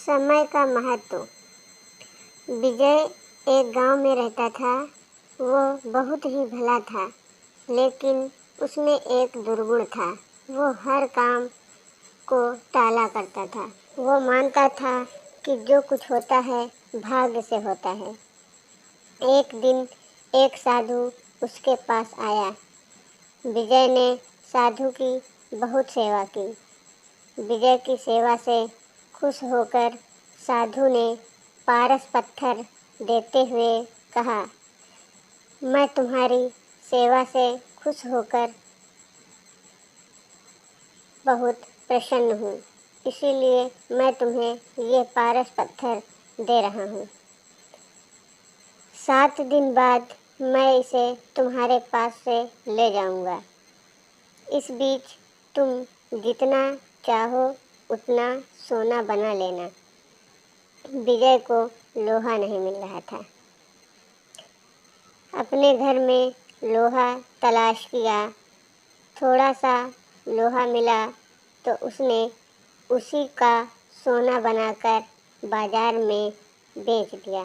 समय का महत्व। विजय एक गांव में रहता था। वो बहुत ही भला था, लेकिन उसमें एक दुर्गुण था। वो हर काम को टाला करता था। वो मानता था कि जो कुछ होता है भाग्य से होता है। एक दिन एक साधु उसके पास आया। विजय ने साधु की बहुत सेवा की। विजय की सेवा से खुश होकर साधु ने पारस पत्थर देते हुए कहा, मैं तुम्हारी सेवा से खुश होकर बहुत प्रसन्न हूँ, इसीलिए मैं तुम्हें ये पारस पत्थर दे रहा हूँ। 7 दिन बाद मैं इसे तुम्हारे पास से ले जाऊँगा। इस बीच तुम जितना चाहो उतना सोना बना लेना। विजय को लोहा नहीं मिल रहा था। अपने घर में लोहा तलाश किया। थोड़ा सा लोहा मिला तो उसने उसी का सोना बनाकर बाजार में बेच दिया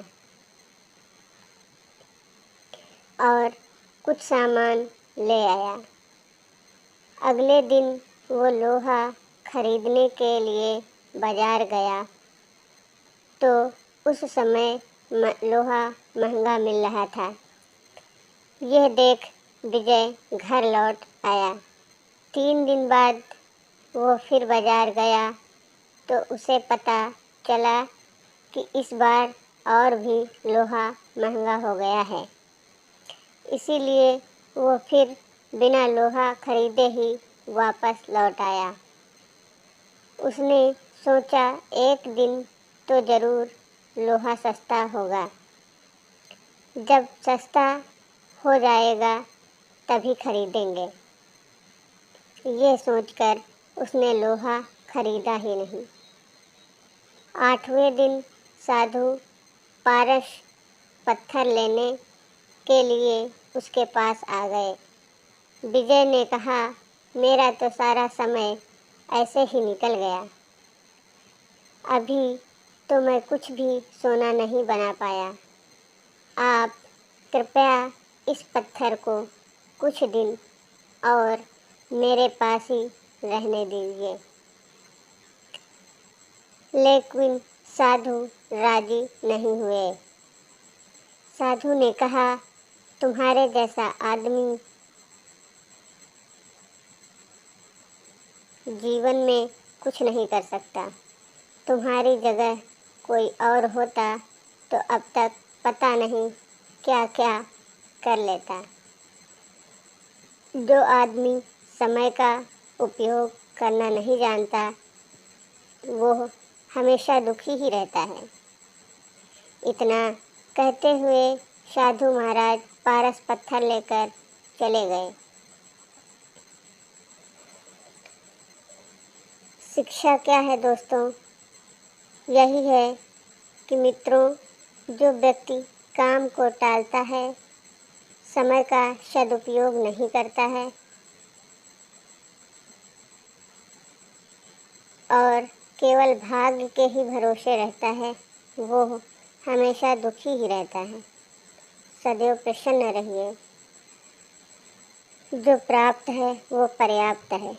और कुछ सामान ले आया। अगले दिन वो लोहा खरीदने के लिए बाजार गया तो उस समय लोहा महंगा मिल रहा था। यह देख विजय घर लौट आया। 3 दिन बाद वो फिर बाजार गया तो उसे पता चला कि इस बार और भी लोहा महंगा हो गया है। इसीलिए वो फिर बिना लोहा खरीदे ही वापस लौट आया। उसने सोचा एक दिन तो ज़रूर लोहा सस्ता होगा। जब सस्ता हो जाएगा तभी खरीदेंगे। ये सोचकर उसने लोहा खरीदा ही नहीं। 8वें दिन साधु पारस पत्थर लेने के लिए उसके पास आ गए। विजय ने कहा, मेरा तो सारा समय ऐसे ही निकल गया। अभी तो मैं कुछ भी सोना नहीं बना पाया। आप कृपया इस पत्थर को कुछ दिन और मेरे पास ही रहने दीजिए। लेकिन साधु राजी नहीं हुए। साधु ने कहा, तुम्हारे जैसा आदमी जीवन में कुछ नहीं कर सकता। तुम्हारी जगह कोई और होता तो अब तक पता नहीं क्या क्या कर लेता। जो आदमी समय का उपयोग करना नहीं जानता वो हमेशा दुखी ही रहता है। इतना कहते हुए साधु महाराज पारस पत्थर लेकर चले गए। शिक्षा क्या है दोस्तों? यही है कि मित्रों, जो व्यक्ति काम को टालता है, समय का सदुपयोग नहीं करता है और केवल भाग्य के ही भरोसे रहता है, वो हमेशा दुखी ही रहता है। सदैव प्रसन्न रहिए। जो प्राप्त है वो पर्याप्त है।